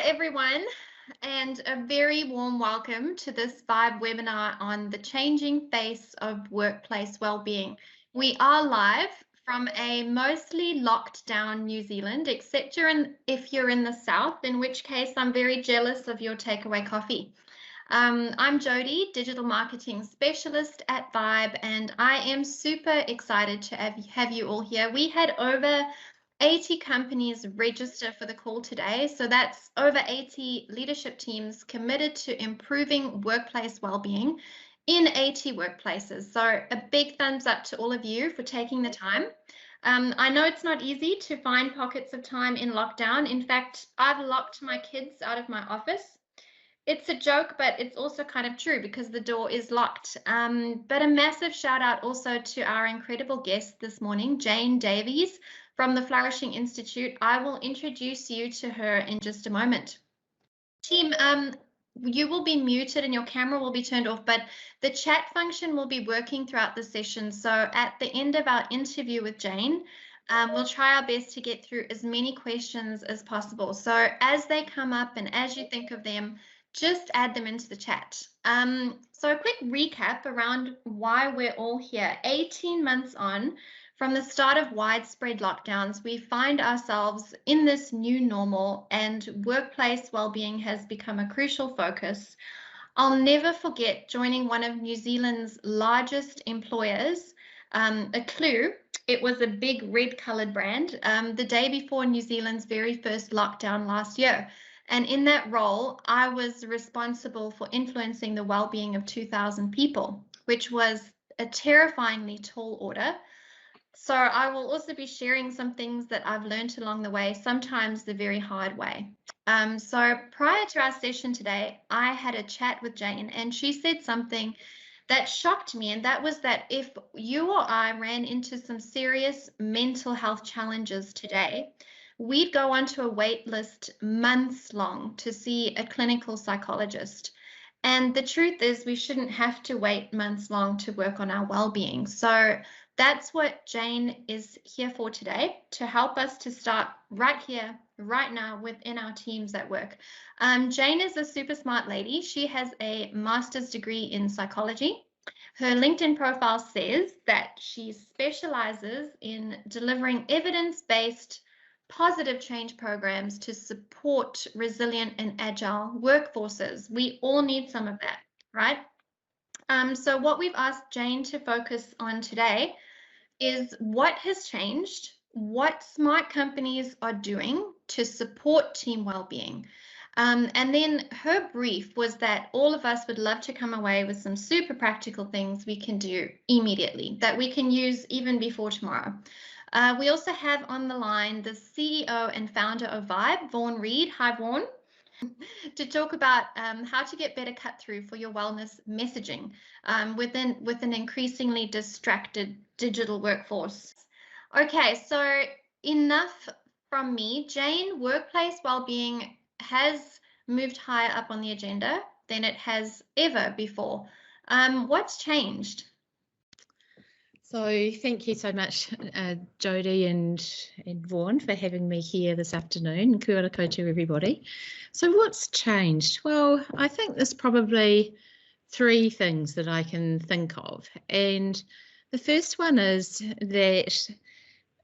everyone, and a very warm welcome to this Vibe webinar on the changing face of workplace wellbeing. We are live from a mostly locked down New Zealand, except if you're in the south, in which case I'm very jealous of your takeaway coffee. I'm Jody, digital marketing specialist at Vibe, and I am super excited to have you all here. We had over 80 companies register for the call today. So that's over 80 leadership teams committed to improving workplace wellbeing in 80 workplaces. So a big thumbs up to all of you for taking the time. I know it's not easy to find pockets of time in lockdown. In fact, I've locked my kids out of my office. It's a joke, but it's also kind of true because the door is locked. But a massive shout out also to our incredible guest this morning, Jane Davies from the Flourishing Institute. I will introduce you to her in just a moment. Team, you will be muted and your camera will be turned off, but the chat function will be working throughout the session. So at the end of our interview with Jane, we'll try our best to get through as many questions as possible. So as they come up and as you think of them, just add them into the chat. So a quick recap around why we're all here. 18 months on from the start of widespread lockdowns, we find ourselves in this new normal, and workplace wellbeing has become a crucial focus. I'll never forget joining one of New Zealand's largest employers, a Clue. It was a big red coloured brand, the day before New Zealand's very first lockdown last year. And in that role, I was responsible for influencing the well-being of 2,000 people, which was a terrifyingly tall order. So I will also be sharing some things that I've learned along the way, sometimes the very hard way. So prior to our session today, I had a chat with Jane, and she said something that shocked me, and that was that if you or I ran into some serious mental health challenges today, we'd go onto a wait list months long to see a clinical psychologist. And the truth is we shouldn't have to wait months long to work on our well-being. So that's what Jane is here for today, to help us to start right here, right now within our teams at work. Jane is a super smart lady. She has a master's degree in psychology. Her LinkedIn profile says that she specializes in delivering evidence-based positive change programs to support resilient and agile workforces. We all need some of that, right? So what we've asked Jane to focus on today is what has changed, what smart companies are doing to support team well-being. And then her brief was that all of us would love to come away with some super practical things we can do immediately, that we can use even before tomorrow. We also have on the line the CEO and founder of Vibe, Vaughan Reed. Hi, Vaughan. To talk about how to get better cut through for your wellness messaging with an increasingly distracted digital workforce. Okay, so enough from me. Jane, workplace wellbeing has moved higher up on the agenda than it has ever before. What's changed? So thank you so much, Jody and Vaughan, for having me here this afternoon. Kia ora koutou, everybody. So what's changed? Well, I think there's probably three things that I can think of. And the first one is that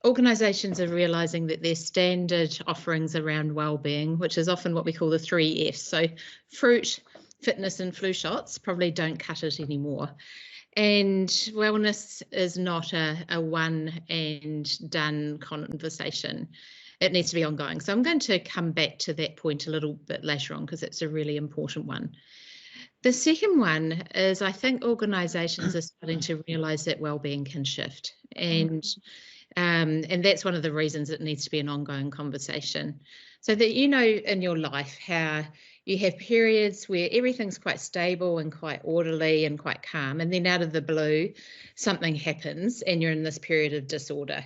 organisations are realising that their standard offerings around wellbeing, which is often what we call the 3 Fs, so fruit, fitness and flu shots, probably don't cut it anymore. And wellness is not a one and done conversation. It needs to be ongoing. So I'm going to come back to that point a little bit later on because it's a really important one. The second one is I think organisations are starting to realise that wellbeing can shift. And that's one of the reasons it needs to be an ongoing conversation. So that you know in your life how you have periods where everything's quite stable and quite orderly and quite calm, and then out of the blue, something happens and you're in this period of disorder.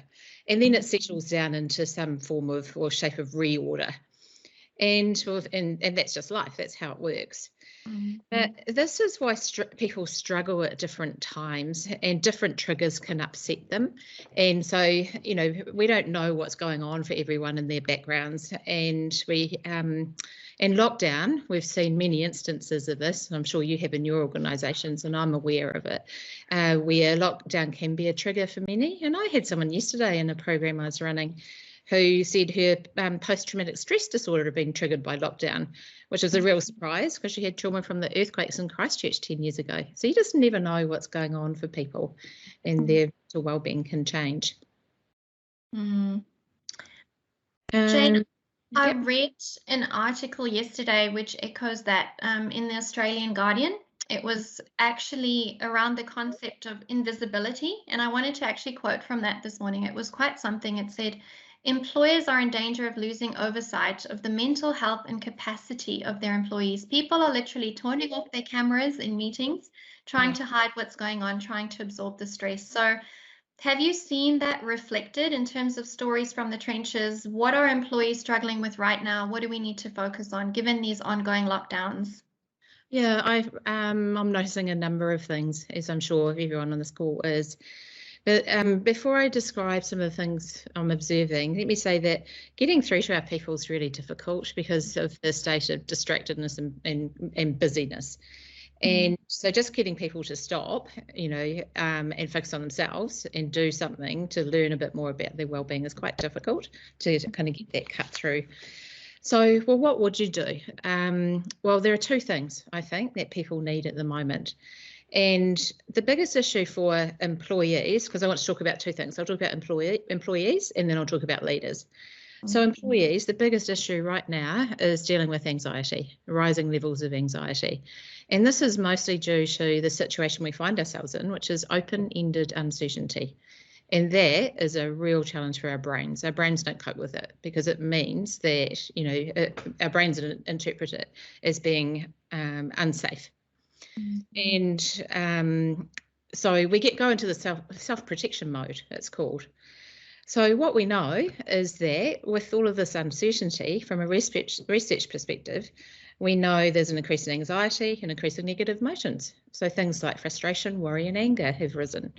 And then it settles down into some form of or shape of reorder. And that's just life, that's how it works. But this is why people struggle at different times and different triggers can upset them. And so, you know, we don't know what's going on for everyone in their backgrounds. And And lockdown, we've seen many instances of this, and I'm sure you have in your organisations, and I'm aware of it, where lockdown can be a trigger for many. And I had someone yesterday in a program I was running who said her post-traumatic stress disorder had been triggered by lockdown, which was a real surprise because she had trauma from the earthquakes in Christchurch 10 years ago. So you just never know what's going on for people, and their mental well-being can change. Jane, I Yep. read an article yesterday which echoes that in the Australian Guardian. It was actually around the concept of invisibility, and I wanted to actually quote from that this morning. It was quite something. It said, employers are in danger of losing oversight of the mental health and capacity of their employees. People are literally turning off their cameras in meetings, trying to hide what's going on, trying to absorb the stress. So have you seen that reflected in terms of stories from the trenches? What are employees struggling with right now? What do we need to focus on given these ongoing lockdowns? Yeah, I'm noticing a number of things, as I'm sure everyone on this call is. But before I describe some of the things I'm observing, let me say that getting through to our people is really difficult because of the state of distractedness and busyness. And so just getting people to stop, and focus on themselves and do something to learn a bit more about their well-being is quite difficult to kind of get that cut through. So, well, what would you do? Well, there are two things I think that people need at the moment. And the biggest issue for employees, because I want to talk about two things. I'll talk about employees and then I'll talk about leaders. So employees, the biggest issue right now is dealing with anxiety, rising levels of anxiety. And this is mostly due to the situation we find ourselves in, which is open-ended uncertainty. And that is a real challenge for our brains. Our brains don't cope with it because it means that, our brains interpret it as being unsafe. And so we go into the self-protection mode, it's called. So what we know is that with all of this uncertainty, from a research perspective, we know there's an increase in anxiety and increase in negative emotions. So things like frustration, worry, and anger have risen.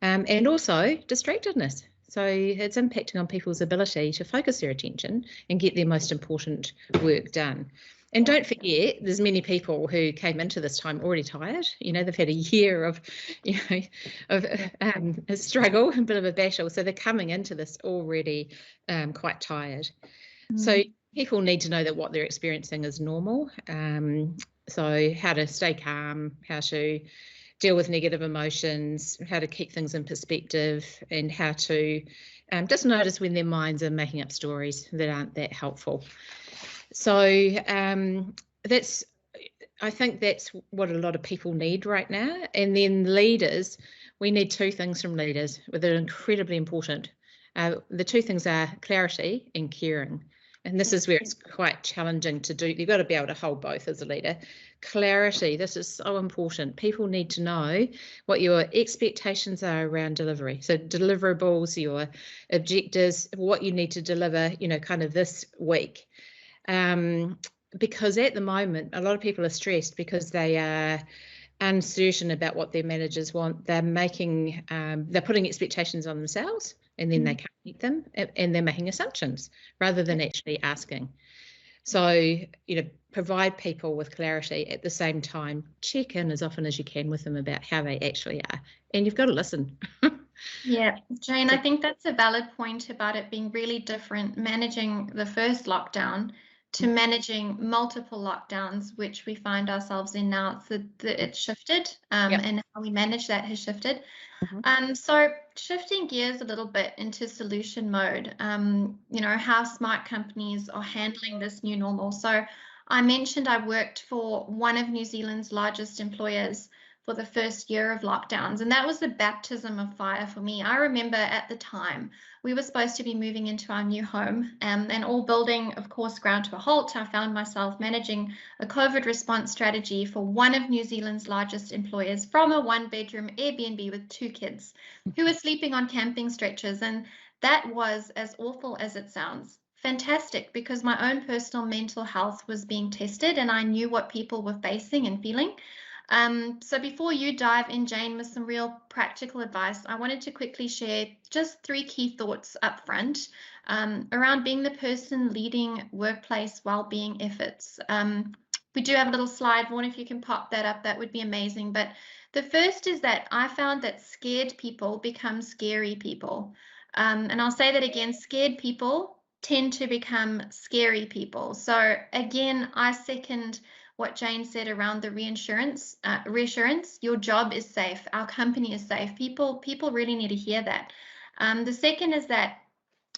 And also distractedness. So it's impacting on people's ability to focus their attention and get their most important work done. And don't forget, there's many people who came into this time already tired. They've had a year of, a struggle, a bit of a battle. So they're coming into this already quite tired. So people need to know that what they're experiencing is normal. So how to stay calm, how to deal with negative emotions, how to keep things in perspective, and how to just notice when their minds are making up stories that aren't that helpful. So I think that's what a lot of people need right now. And then leaders, we need two things from leaders that are incredibly important. The two things are clarity and caring. And this is where it's quite challenging to do. You've got to be able to hold both as a leader. Clarity, this is so important. People need to know what your expectations are around delivery. So deliverables, your objectives, what you need to deliver, kind of this week. Because at the moment, a lot of people are stressed because they are uncertain about what their managers want. They're putting expectations on themselves and then they can't meet them, and they're making assumptions rather than actually asking. So, provide people with clarity at the same time. Check in as often as you can with them about how they actually are. And you've got to listen. Yeah, Jane, I think that's a valid point about it being really different, managing the first lockdown to managing multiple lockdowns, which we find ourselves in now. It's shifted, and how we manage that has shifted. So shifting gears a little bit into solution mode, how smart companies are handling this new normal. So I mentioned I worked for one of New Zealand's largest employers for the first year of lockdowns, and that was the baptism of fire for me. I remember at the time we were supposed to be moving into our new home, and all building, of course, ground to a halt. I found myself managing a COVID response strategy for one of New Zealand's largest employers from a one-bedroom Airbnb with 2 kids who were sleeping on camping stretchers. And that was, as awful as it sounds, fantastic, because my own personal mental health was being tested and I knew what people were facing and feeling. So before you dive in, Jane, with some real practical advice, I wanted to quickly share just 3 key thoughts up front around being the person leading workplace well-being efforts. We do have a little slide, Vaughan, if you can pop that up, that would be amazing. But the first is that I found that scared people become scary people. And I'll say that again, scared people tend to become scary people. So again, I second what Jane said around the reassurance. Your job is safe, our company is safe. People really need to hear that. The second is that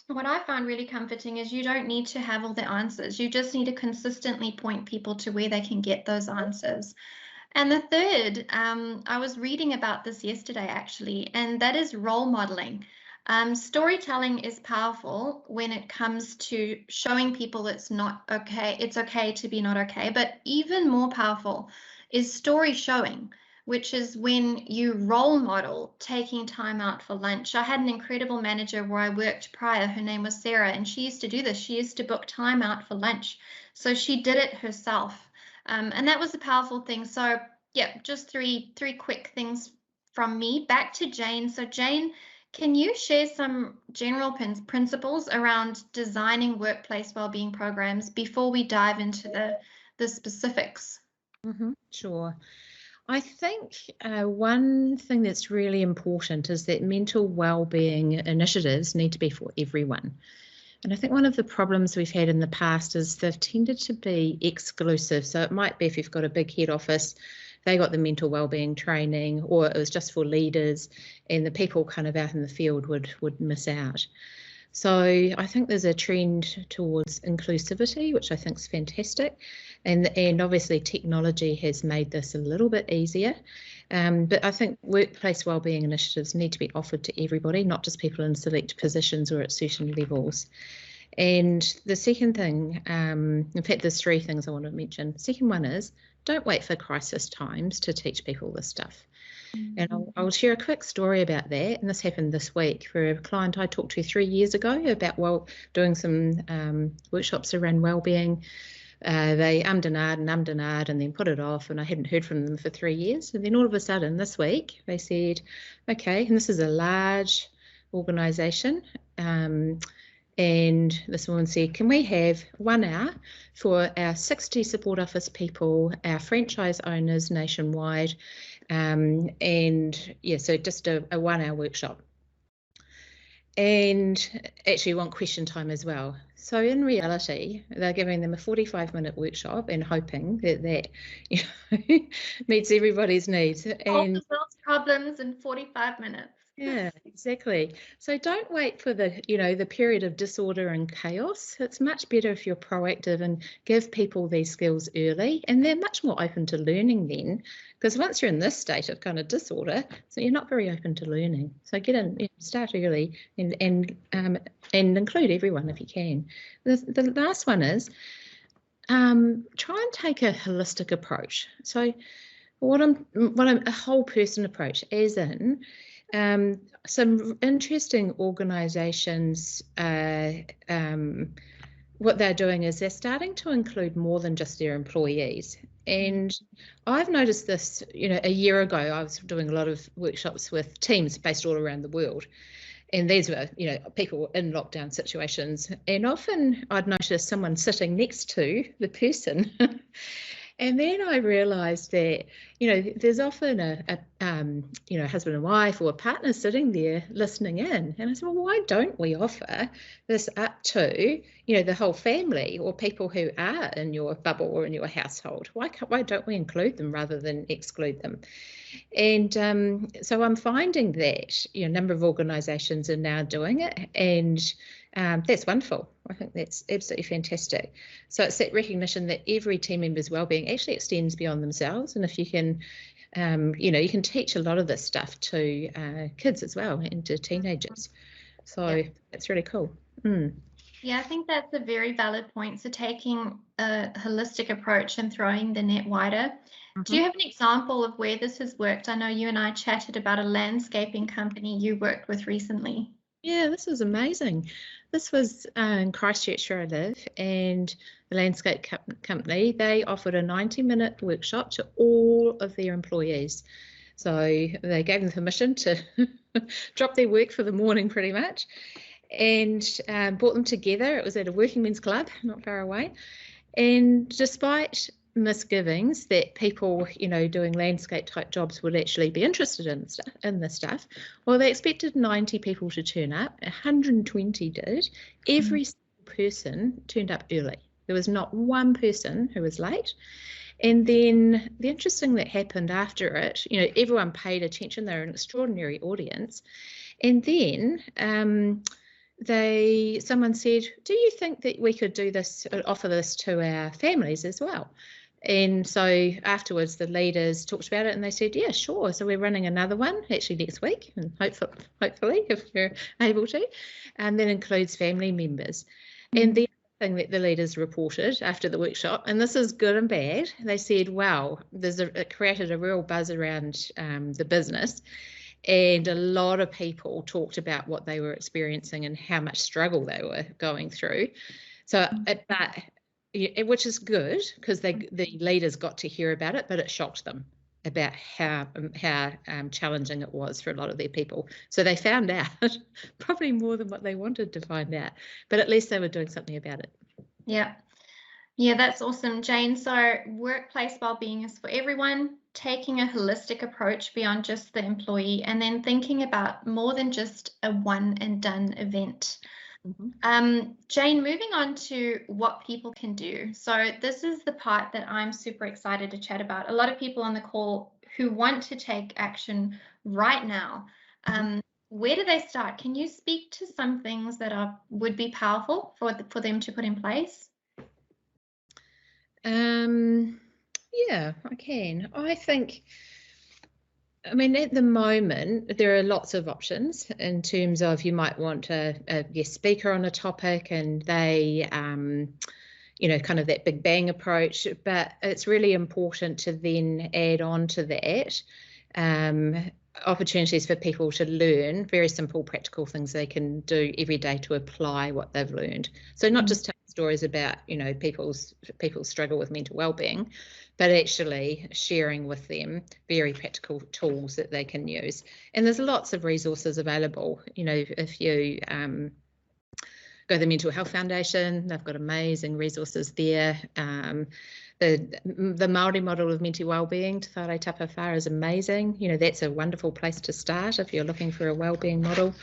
what I find really comforting is you don't need to have all the answers. You just need to consistently point people to where they can get those answers. And the third, I was reading about this yesterday actually, and that is role modeling. Storytelling is powerful when it comes to showing people it's not okay, it's okay to be not okay, but even more powerful is story showing, which is when you role model taking time out for lunch. I had an incredible manager where I worked prior, her name was Sarah, and she used to do this. She used to book time out for lunch. So she did it herself. And that was a powerful thing. So yeah, just three quick things from me. Back to Jane. So Jane, can you share some general principles around designing workplace wellbeing programs before we dive into the specifics? Sure. I think one thing that's really important is that mental well-being initiatives need to be for everyone. And I think one of the problems we've had in the past is they've tended to be exclusive. So it might be if you've got a big head office, they got the mental wellbeing training, or it was just for leaders, and the people kind of out in the field would miss out. So I think there's a trend towards inclusivity, which I think is fantastic. And obviously technology has made this a little bit easier. But I think workplace wellbeing initiatives need to be offered to everybody, not just people in select positions or at certain levels. And the second thing, in fact, there's 3 things I want to mention. The second one is don't wait for crisis times to teach people this stuff. And I'll share a quick story about that. And this happened this week for a client I talked to 3 years ago about doing some workshops around wellbeing. They ummed and ahed and then put it off, and I hadn't heard from them for 3 years. And then all of a sudden this week they said, okay, and this is a large organisation, and this woman said, can we have 1 hour for our 60 support office people, our franchise owners nationwide, and yeah, so just a 1 hour workshop. And actually want question time as well. So in reality, they're giving them a 45-minute workshop and hoping that you know, meets everybody's needs. Solve And the world's problems in 45 minutes. yeah, exactly. So don't wait for the period of disorder and chaos. It's much better if you're proactive and give people these skills early, and they're much more open to learning then, because once you're in this state of kind of disorder, so you're not very open to learning. So get in, start early, and include everyone if you can. The last one is try and take a holistic approach. So what I'm a whole person approach, as in some interesting organisations, what they're doing is they're starting to include more than just their employees. And I've noticed this, a year ago, I was doing a lot of workshops with teams based all around the world. And these were, people in lockdown situations. And often I'd notice someone sitting next to the person. And then I realised that, there's often a husband and wife or a partner sitting there listening in. And I said, well, why don't we offer this up to, the whole family or people who are in your bubble or in your household? Why don't we include them rather than exclude them? And so I'm finding that, a number of organisations are now doing it, and that's wonderful. I think that's absolutely fantastic. So it's that recognition that every team member's wellbeing actually extends beyond themselves, and if you can, you can teach a lot of this stuff to kids as well and to teenagers. So that's really cool. Yeah, I think that's a very valid point. So taking a holistic approach and throwing the net wider. Do you have an example of where this has worked? I know you and I chatted about a landscaping company you worked with recently. Yeah, this was amazing. This was in Christchurch where I live, and the landscape company, they offered a 90-minute workshop to all all of their employees. So they gave them permission to drop their work for the morning pretty much, and brought them together. It was at a working men's club not far away. And despite misgivings that people, doing landscape type jobs would actually be interested in this stuff, well, they expected 90 people to turn up. 120 did. Every single person turned up early. There was not one person who was late. And then the interesting that happened after it, everyone paid attention. They were an extraordinary audience. And then someone said, do you think that we could do this, offer this to our families as well? And so afterwards, the leaders talked about it and they said, yeah, sure. So we're running another one actually next week, and hopefully if we're able to, and that includes family members. And the thing that the leaders reported after the workshop, and this is good and bad, they said, wow, it created a real buzz around the business, and a lot of people talked about what they were experiencing and how much struggle they were going through. So, which is good because the leaders got to hear about it, but it shocked them about how challenging it was for a lot of their people. So they found out probably more than what they wanted to find out, but at least they were doing something about it. Yeah, that's awesome, Jane. So workplace wellbeing is for everyone, taking a holistic approach beyond just the employee, and then thinking about more than just a one and done event. Jane, moving on to what people can do. So this is the part that I'm super excited to chat about. A lot of people on the call who want to take action right now. Where do they start? Can you speak to some things that would be powerful for them to put in place? Yeah, I can. I mean, at the moment, there are lots of options in terms of you might want a guest speaker on a topic, and they, kind of that big bang approach. But it's really important to then add on to that opportunities for people to learn very simple, practical things they can do every day to apply what they've learned. So not just telling stories about, people's struggle with mental well-being, but actually sharing with them very practical tools that they can use. And there's lots of resources available. If you go to the Mental Health Foundation, they've got amazing resources there. The Māori model of mental wellbeing, Te Whare Tapa Whā, is amazing. That's a wonderful place to start if you're looking for a wellbeing model.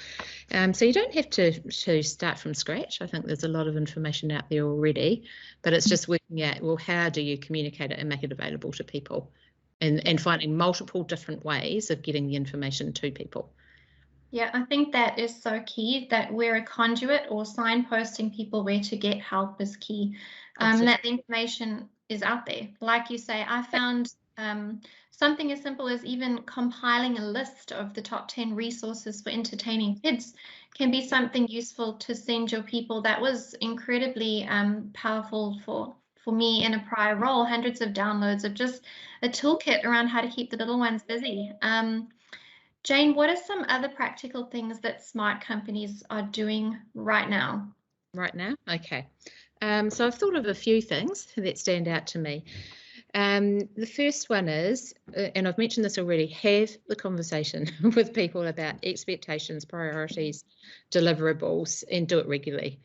So you don't have to start from scratch. I think there's a lot of information out there already, but it's just working out, well, how do you communicate it and make it available to people, and finding multiple different ways of getting the information to people. Yeah, I think that is so key, that we're a conduit, or signposting people where to get help is key. That the information is out there. Like you say, I found something as simple as even compiling a list of the top 10 resources for entertaining kids can be something useful to send your people. That was incredibly powerful for me in a prior role. Hundreds of downloads of just a toolkit around how to keep the little ones busy. Jane, what are some other practical things that smart companies are doing right now? Right now? Okay. So I've thought of a few things that stand out to me. The first one is, and I've mentioned this already, have the conversation with people about expectations, priorities, deliverables, and do it regularly.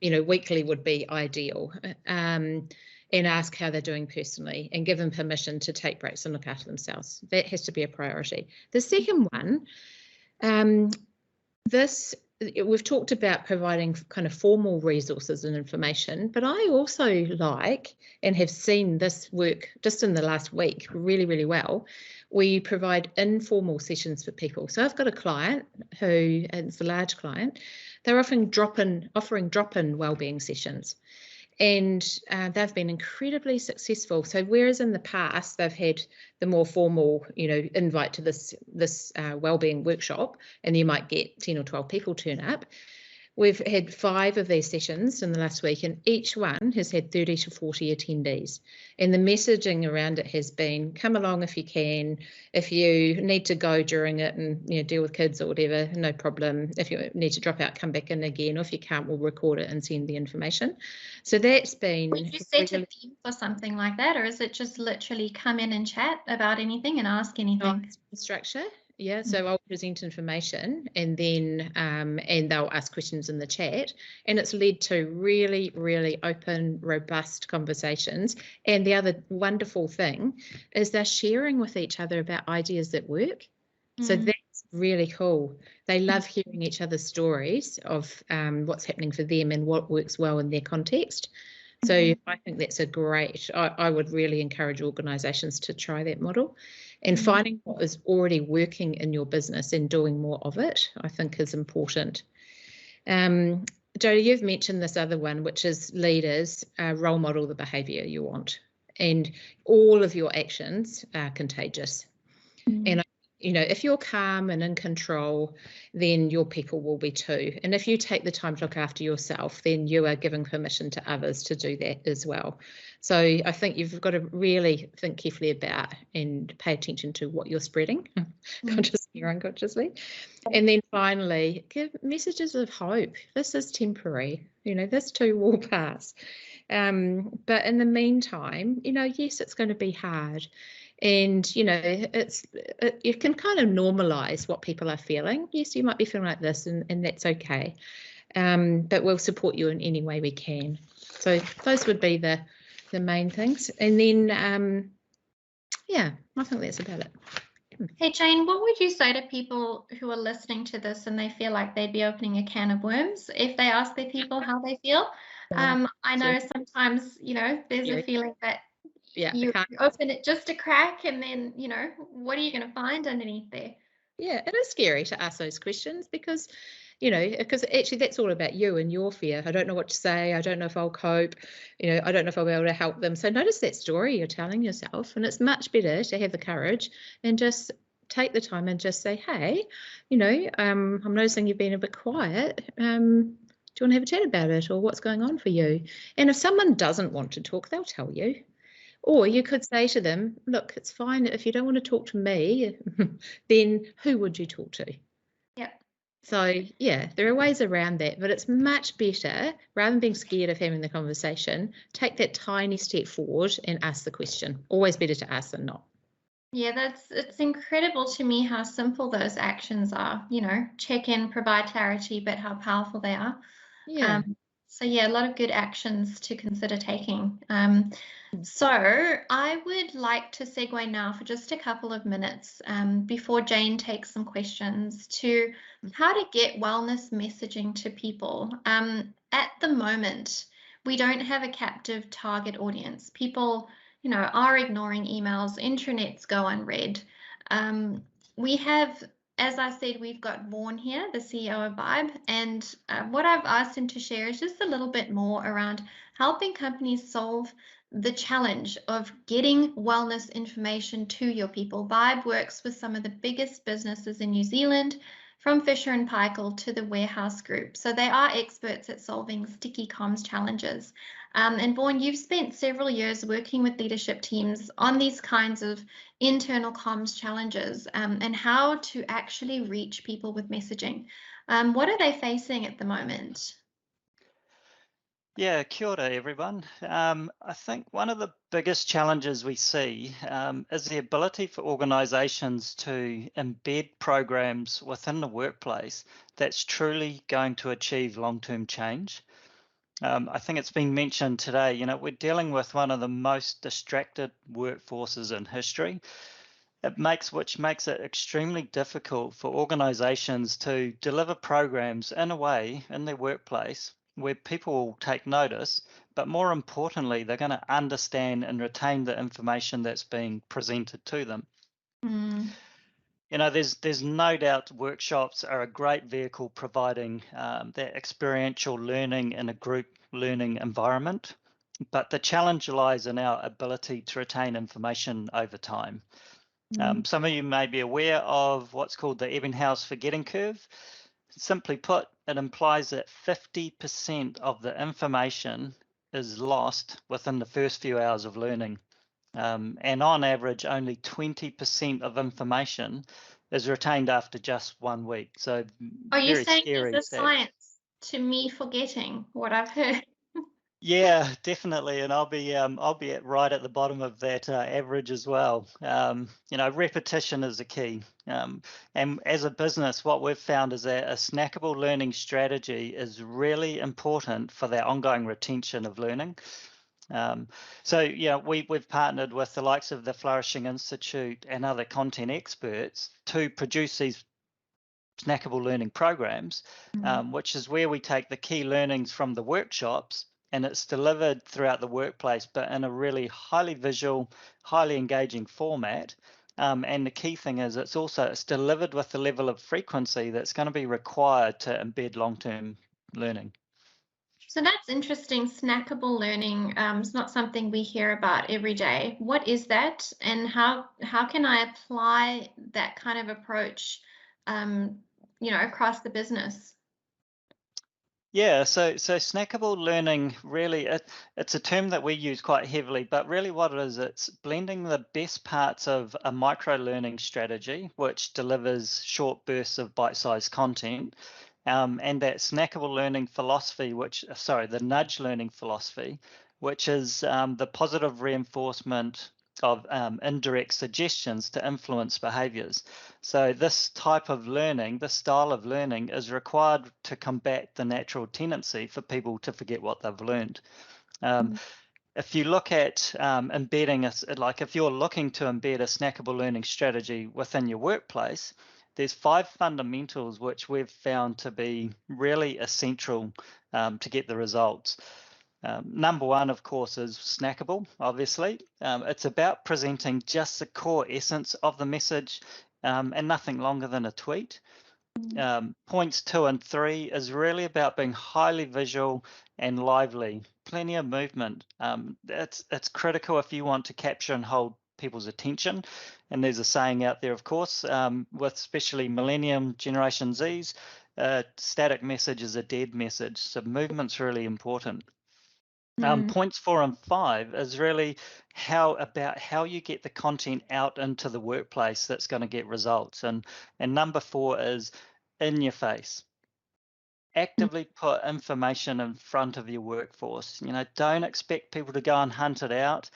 Weekly would be ideal. And ask how they're doing personally, and give them permission to take breaks and look after themselves. That has to be a priority. The second one, we've talked about providing kind of formal resources and information, but I also like, and have seen this work just in the last week really, really well, we provide informal sessions for people. So I've got a client who, and it's a large client, they're offering drop-in wellbeing sessions. And they've been incredibly successful. So whereas in the past they've had the more formal, invite to this wellbeing workshop, and you might get 10 or 12 people turn up, We've had 5 of these sessions in the last week, and each one has had 30 to 40 attendees. And the messaging around it has been, come along if you can. If you need to go during it and deal with kids or whatever, no problem. If you need to drop out, come back in again. Or if you can't, we'll record it and send the information. So that's been... Would you set a theme for something like that, or is it just literally come in and chat about anything and ask anything? Structure. Yeah, so I'll present information and then and they'll ask questions in the chat, and it's led to really, really open, robust conversations. And the other wonderful thing is they're sharing with each other about ideas that work. So that's really cool. They love hearing each other's stories of what's happening for them and what works well in their context. So I think that's a great, I would really encourage organisations to try that model, and finding what is already working in your business and doing more of it, I think is important. Jodie, you've mentioned this other one, which is leaders role model the behaviour you want, and all of your actions are contagious. And if you're calm and in control, then your people will be too. And if you take the time to look after yourself, then you are giving permission to others to do that as well. So I think you've got to really think carefully about and pay attention to what you're spreading, consciously or unconsciously. And then finally, give messages of hope. This is temporary. This too will pass. But in the meantime, yes, it's going to be hard. And, you can kind of normalize what people are feeling. Yes, you might be feeling like this, and that's okay. But we'll support you in any way we can. So those would be the main things. And then, yeah, I think that's about it. Hey, Jane, what would you say to people who are listening to this and they feel like they'd be opening a can of worms if they ask their people how they feel? I know sometimes, there's a feeling that you open it just a crack and then, what are you going to find underneath there? Yeah, it is scary to ask those questions because, because actually that's all about you and your fear. I don't know what to say. I don't know if I'll cope. I don't know if I'll be able to help them. So notice that story you're telling yourself, and it's much better to have the courage and just take the time and just say, hey, I'm noticing you've been a bit quiet. Do you want to have a chat about it, or what's going on for you? And if someone doesn't want to talk, they'll tell you. Or you could say to them, look, it's fine. If you don't want to talk to me, then who would you talk to? Yeah. So, yeah, there are ways around that, but it's much better, rather than being scared of having the conversation, take that tiny step forward and ask the question. Always better to ask than not. Yeah, it's incredible to me how simple those actions are, check in, provide clarity, but how powerful they are. Yeah. So yeah, a lot of good actions to consider taking. So I would like to segue now for just a couple of minutes before Jane takes some questions to how to get wellness messaging to people. At the moment, we don't have a captive target audience. People, are ignoring emails, intranets go unread. We have, as I said, we've got Vaughan here, the CEO of Vibe, and what I've asked him to share is just a little bit more around helping companies solve the challenge of getting wellness information to your people. Vibe works with some of the biggest businesses in New Zealand, from Fisher & Paykel to the Warehouse Group. So they are experts at solving sticky comms challenges. And Vaughan, you've spent several years working with leadership teams on these kinds of internal comms challenges and how to actually reach people with messaging. What are they facing at the moment? Yeah, kia ora, everyone. I think one of the biggest challenges we see is the ability for organisations to embed programs within the workplace that's truly going to achieve long-term change. I think it's been mentioned today, we're dealing with one of the most distracted workforces in history. Which makes it extremely difficult for organisations to deliver programs in a way in their workplace where people will take notice, but more importantly, they're going to understand and retain the information that's being presented to them. There's no doubt workshops are a great vehicle providing that experiential learning in a group learning environment, but the challenge lies in our ability to retain information over time. Some of you may be aware of what's called the Ebbinghaus forgetting curve. simply put, it implies that 50% of the information is lost within the first few hours of learning. And on average, only 20% of information is retained after just 1 week. So Are you very saying scary there's a stats. science to me forgetting what I've heard? Yeah, definitely, and I'll be right at the bottom of that average as well. Repetition is the key, and as a business, what we've found is that a snackable learning strategy is really important for that ongoing retention of learning. So yeah, we've partnered with the likes of the Flourishing Institute and other content experts to produce these snackable learning programs, which is where we take the key learnings from the workshops and it's delivered throughout the workplace, but in a really highly visual, highly engaging format. And the key thing is it's delivered with the level of frequency that's going to be required to embed long-term learning. So that's interesting. Snackable learning is not something we hear about every day. What is that, and how can I apply that kind of approach, across the business? Yeah, so snackable learning really it's a term that we use quite heavily, but really what it is, it's blending the best parts of a micro learning strategy, which delivers short bursts of bite-sized content, and that snackable learning philosophy, the nudge learning philosophy, which is the positive reinforcement of indirect suggestions to influence behaviors. So this type of learning, this style of learning is required to combat the natural tendency for people to forget what they've learned. If you look at embedding, if you're looking to embed a snackable learning strategy within your workplace, there's 5 fundamentals which we've found to be really essential to get the results. Number 1, of course, is snackable, obviously. It's about presenting just the core essence of the message and nothing longer than a tweet. Points 2 and 3 is really about being highly visual and lively, plenty of movement. It's critical if you want to capture and hold people's attention. And there's a saying out there, of course, with especially Millennium Generation Zs, static message is a dead message. So movement's really important. Points 4 and 5 is really how you get the content out into the workplace that's going to get results. And number 4 is in your face. Actively put information in front of your workforce. Don't expect people to go and hunt it out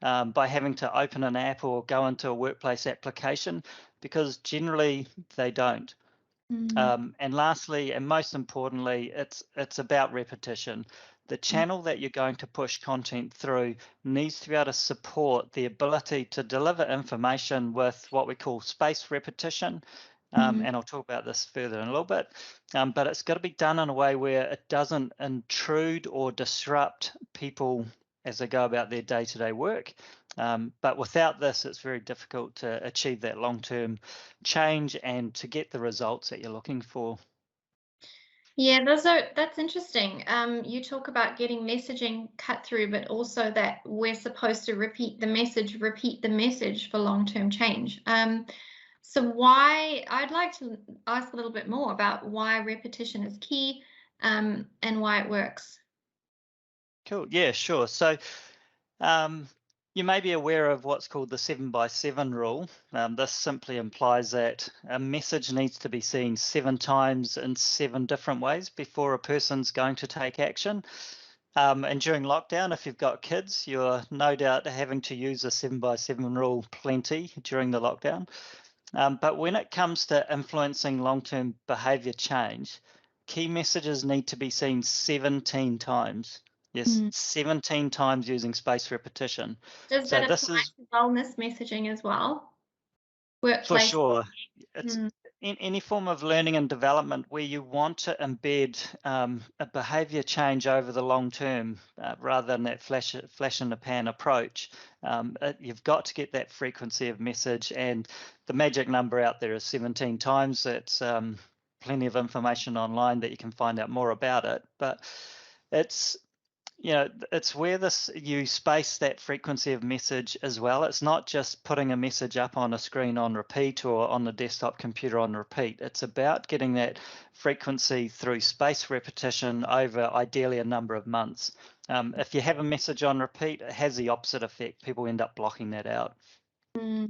by having to open an app or go into a workplace application, because generally they don't. And lastly, and most importantly, it's about repetition. The channel that you're going to push content through needs to be able to support the ability to deliver information with what we call spaced repetition. And I'll talk about this further in a little bit, but it's got to be done in a way where it doesn't intrude or disrupt people as they go about their day-to-day work. But without this, it's very difficult to achieve that long-term change and to get the results that you're looking for. Yeah, that's interesting. You talk about getting messaging cut through, but also that we're supposed to repeat the message for long-term change. So I'd like to ask a little bit more about why repetition is key, and why it works. Cool. Yeah, sure. So you may be aware of what's called the 7x7 rule. This simply implies that a message needs to be seen 7 times in 7 different ways before a person's going to take action. And during lockdown, if you've got kids, you're no doubt having to use the 7x7 rule plenty during the lockdown. But when it comes to influencing long-term behavior change, key messages need to be seen 17 times. Yes, 17 times using spaced repetition. Does So that this apply is to wellness messaging as well? for Workplace. sure. It's in any form of learning and development where you want to embed a behavior change over the long term, rather than that flash in the pan approach. You've got to get that frequency of message, and the magic number out there is 17 times. That's plenty of information online that you can find out more about it. But it's it's where you space that frequency of message as well. It's not just putting a message up on a screen on repeat or on the desktop computer on repeat. It's about getting that frequency through spaced repetition over ideally a number of months. If you have a message on repeat, it has the opposite effect. People end up blocking that out.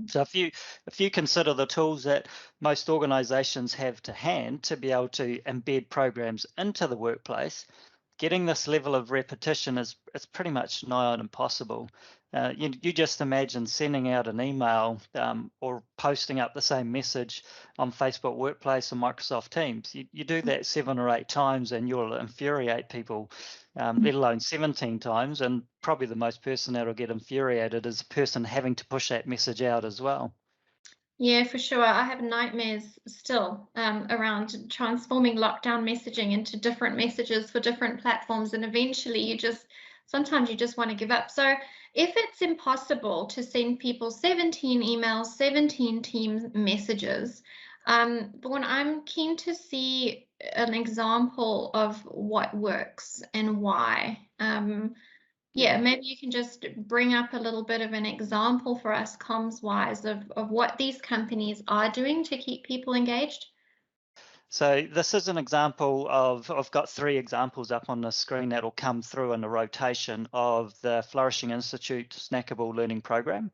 So if you consider the tools that most organizations have to hand to be able to embed programs into the workplace, getting this level of repetition is pretty much nigh on impossible. You just imagine sending out an email or posting up the same message on Facebook Workplace or Microsoft Teams. You do that 7 or 8 times and you'll infuriate people, let alone 17 times. And probably the most person that'll get infuriated is the person having to push that message out as well. Yeah, for sure. I have nightmares still around transforming lockdown messaging into different messages for different platforms. And eventually sometimes you just want to give up. So if it's impossible to send people 17 emails, 17 team messages, Vaughan, I'm keen to see an example of what works and why. Yeah, maybe you can just bring up a little bit of an example for us comms-wise of what these companies are doing to keep people engaged. So this is an example of, I've got 3 examples up on the screen that will come through in a rotation of the Flourishing Institute Snackable Learning Program.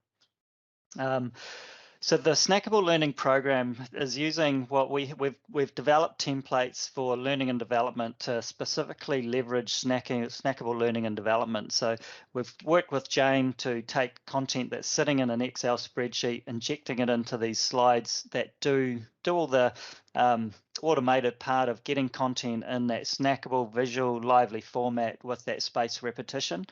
So the Snackable Learning Program is using what we've developed templates for learning and development to specifically leverage snackable learning and development. So we've worked with Jane to take content that's sitting in an Excel spreadsheet, injecting it into these slides that do all the automated part of getting content in that snackable, visual, lively format with that spaced repetition.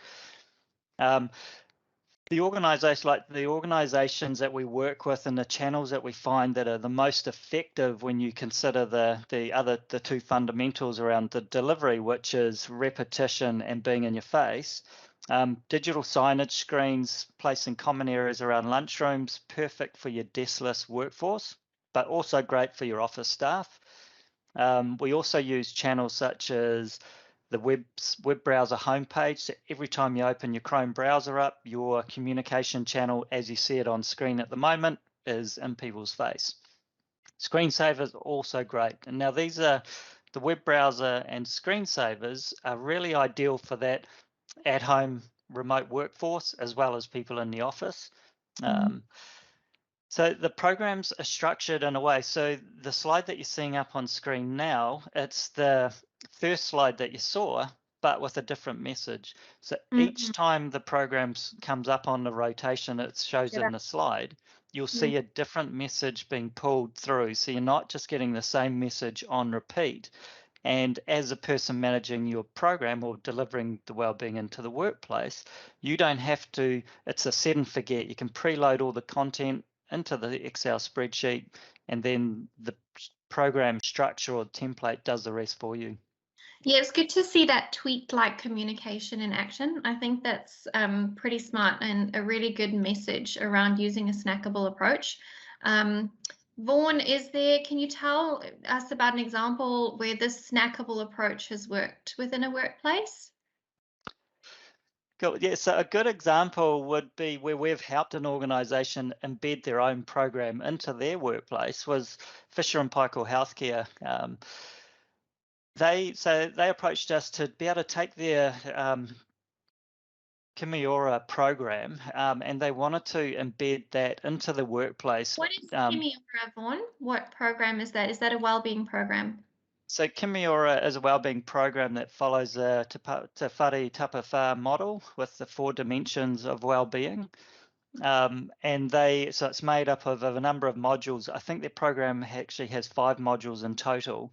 The organizations that we work with and the channels that we find that are the most effective when you consider the 2 fundamentals around the delivery, which is repetition and being in your face. Digital signage screens, placing common areas around lunchrooms, perfect for your deskless workforce, but also great for your office staff. We also use channels such as the web browser homepage. So every time you open your Chrome browser up, your communication channel, as you see it on screen at the moment, is in people's face. Screensavers are also great. And now these are the web browser and screensavers are really ideal for that at-home remote workforce as well as people in the office. So the programs are structured in a way. So the slide that you're seeing up on screen now, it's the first slide that you saw, but with a different message. So each time the program comes up on the rotation, it shows in the slide, you'll see a different message being pulled through. So you're not just getting the same message on repeat. And as a person managing your program or delivering the wellbeing into the workplace, you don't have to, it's a set and forget. You can preload all the content into the Excel spreadsheet, and then the program structure or template does the rest for you. Yeah, it's good to see that tweet-like communication in action. I think that's pretty smart and a really good message around using a snackable approach. Vaughan, can you tell us about an example where this snackable approach has worked within a workplace? Cool. Yeah, so a good example would be where we've helped an organisation embed their own program into their workplace was Fisher & Paykel Healthcare. They approached us to be able to take their Kimiora program and they wanted to embed that into the workplace. What is Kimiora, Vaughan? What program is that? Is that a wellbeing program? So Kimiora is a wellbeing program that follows the Te Whare Tapawhā model with the 4 dimensions of wellbeing. So it's made up of a number of modules. I think their program actually has 5 modules in total.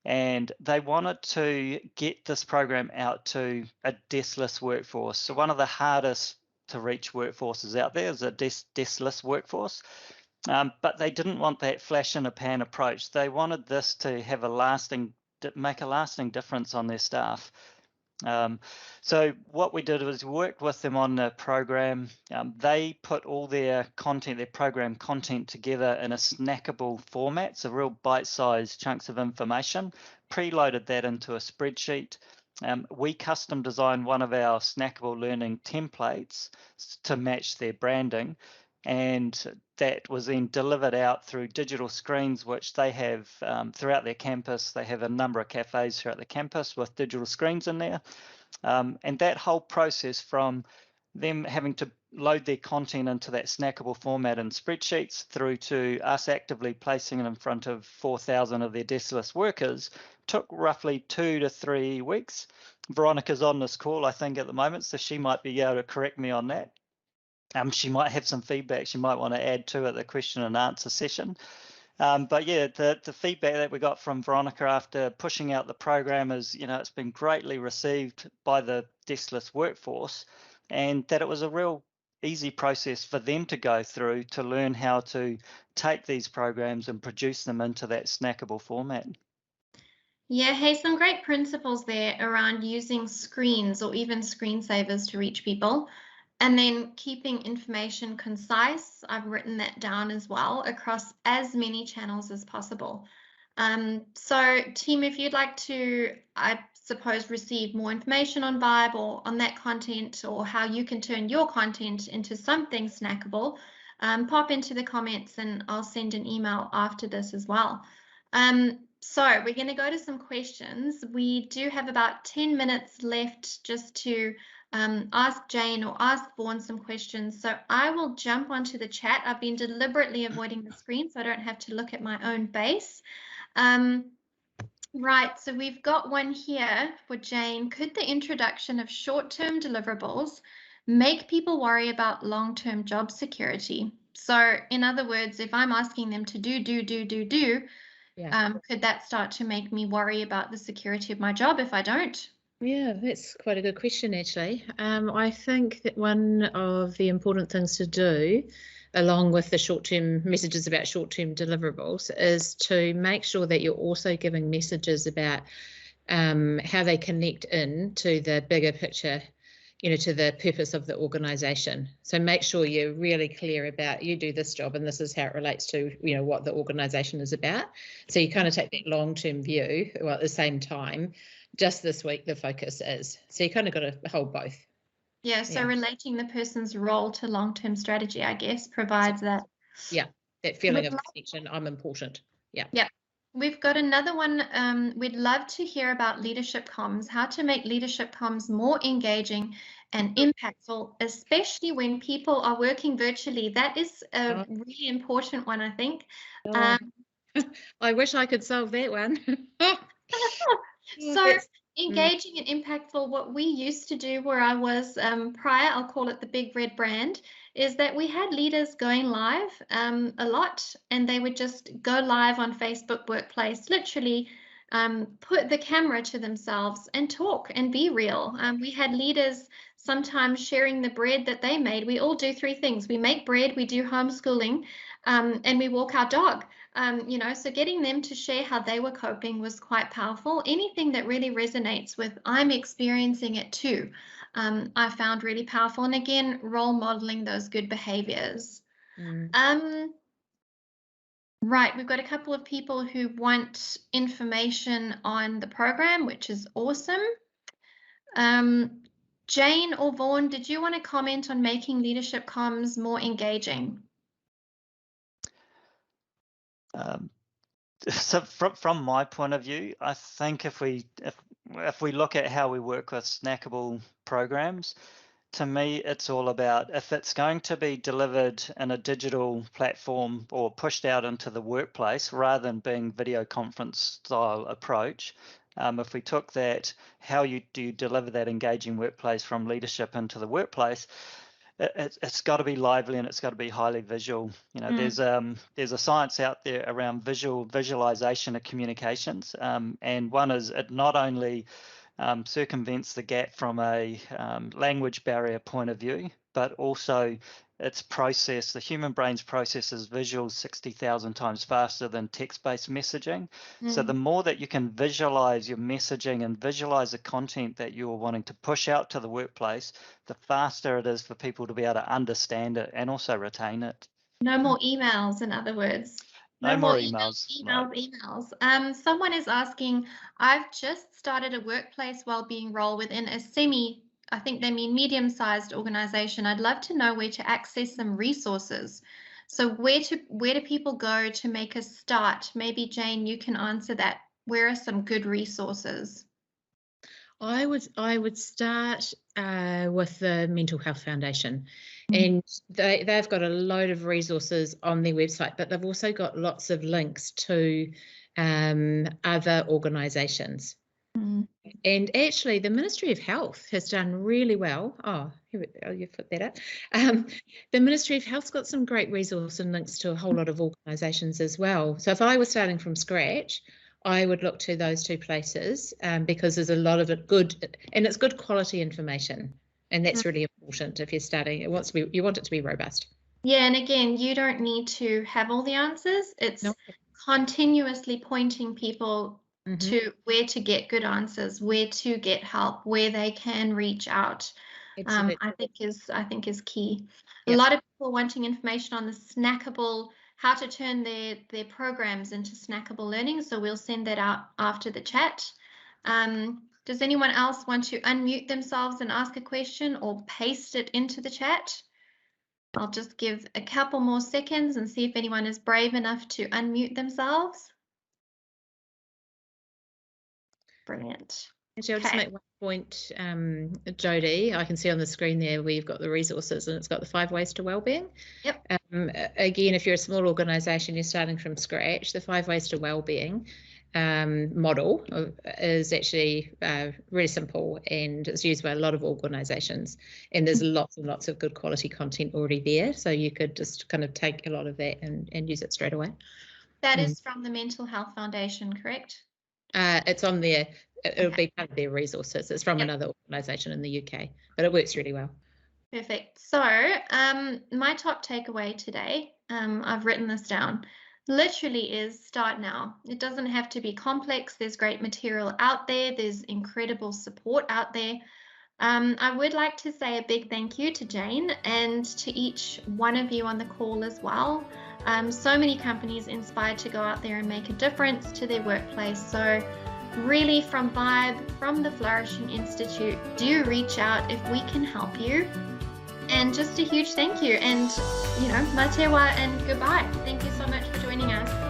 And they wanted to get this program out to a deskless workforce. So one of the hardest to reach workforces out there is a deskless workforce. But they didn't want that flash in a pan approach. They wanted this to have make a lasting difference on their staff. So what we did was work with them on the program. They put all their content, their program content together in a snackable format, so real bite-sized chunks of information, preloaded that into a spreadsheet. we custom designed one of our Snackable learning templates to match their branding, and that was then delivered out through digital screens, which they have throughout their campus. They have a number of cafes throughout the campus with digital screens in there. And that whole process from them having to load their content into that snackable format in spreadsheets through to us actively placing it in front of 4,000 of their deskless workers took roughly 2 to 3 weeks. Veronica's on this call, I think, at the moment, so she might be able to correct me on that. She might have some feedback she might want to add to it, the question and answer session. But yeah, the feedback that we got from Veronica after pushing out the program is, it's been greatly received by the deskless workforce, and that it was a real easy process for them to go through to learn how to take these programs and produce them into that snackable format. Yeah, hey, some great principles there around using screens or even screensavers to reach people. And then keeping information concise. I've written that down as well across as many channels as possible. So team, if you'd like to, I suppose, receive more information on Vibe or on that content or how you can turn your content into something snackable, pop into the comments and I'll send an email after this as well. So we're going to go to some questions. We do have about 10 minutes left just to ask Jane or ask Vaughan some questions. So I will jump onto the chat. I've been deliberately avoiding the screen so I don't have to look at my own face. Right, so we've got one here for Jane. Could the introduction of short-term deliverables make people worry about long-term job security? So in other words, if I'm asking them to do, Yeah. could that start to make me worry about the security of my job if I don't? Yeah, that's quite a good question, actually. I think that one of the important things to do, along with the short-term messages about short-term deliverables, is to make sure that you're also giving messages about how they connect in to the bigger picture, to the purpose of the organisation. So make sure you're really clear about you do this job and this is how it relates to, what the organisation is about. So you kind of take that long-term view, while at the same time, just this week the focus is. So you kind of got to hold both. Yeah, so relating the person's role to long-term strategy, I guess, provides that. Yeah, that feeling of connection. I'm important. Yeah. Yeah. We've got another one. We'd love to hear about leadership comms, how to make leadership comms more engaging and impactful, especially when people are working virtually. That is a really important one, I think. I wish I could solve that one. So engaging and impactful, what we used to do where I was prior, I'll call it the big red brand, is that we had leaders going live a lot, and they would just go live on Facebook Workplace, literally put the camera to themselves and talk and be real. We had leaders sometimes sharing the bread that they made. We all do three things. We make bread, we do homeschooling, and we walk our dog. So getting them to share how they were coping was quite powerful. Anything that really resonates with I'm experiencing it too, I found really powerful. And again, role modeling those good behaviors. Right, we've got a couple of people who want information on the program, which is awesome. Jane or Vaughan, did you want to comment on making leadership comms more engaging? So from my point of view, I think if we look at how we work with snackable programs, to me, it's all about if it's going to be delivered in a digital platform or pushed out into the workplace rather than being video conference style approach. If we took that, how do you deliver that engaging workplace from leadership into the workplace? It's got to be lively and it's got to be highly visual. There's a science out there around visualization of communications, and one is it not only circumvents the gap from a language barrier point of view, but also the human brain's processes visuals 60,000 times faster than text-based messaging. So the more that you can visualize your messaging and visualize the content that you're wanting to push out to the workplace, the faster it is for people to be able to understand it and also retain it. No more emails, in other words. No more emails. No. Emails. Someone is asking, I've just started a workplace wellbeing role within a I think they mean medium-sized organization. I'd love to know where to access some resources. So where do people go to make a start? Maybe Jane, you can answer that. Where are some good resources? I would start with the Mental Health Foundation, and they've got a load of resources on their website, but they've also got lots of links to other organisations. And actually, the Ministry of Health has done really well. You put that up. The Ministry of Health's got some great resources and links to a whole lot of organisations as well. So if I was starting from scratch, I would look to those two places because there's a lot of it good, and it's good quality information, and that's really important if you're starting. You want it to be robust. Yeah, and again, you don't need to have all the answers. It's continuously pointing people to where to get good answers, where to get help, where they can reach out. I think is key. Yep. A lot of people wanting information on the Snackable, how to turn their programs into snackable learning. So we'll send that out after the chat. Does anyone else want to unmute themselves and ask a question or paste it into the chat? I'll just give a couple more seconds and see if anyone is brave enough to unmute themselves. Brilliant. Actually, I'll just make one point, Jodie. I can see on the screen there where you've got the resources, and it's got the 5 ways to wellbeing. Yep. Again, if you're a small organisation, you're starting from scratch, the 5 ways to wellbeing model is actually really simple, and it's used by a lot of organisations, and there's lots and lots of good quality content already there, so you could just kind of take a lot of that and use it straight away. That is from the Mental Health Foundation, correct? It's on there. It'll be part of their resources. It's from another organisation in the UK, but it works really well. Perfect. So my top takeaway today, I've written this down, literally is start now. It doesn't have to be complex. There's great material out there. There's incredible support out there. I would like to say a big thank you to Jane and to each one of you on the call as well. So many companies inspired to go out there and make a difference to their workplace. So really, from Vibe, from the Flourishing Institute, do reach out if we can help you. And just a huge thank you, and mā te wā and goodbye. Thank you so much for joining us.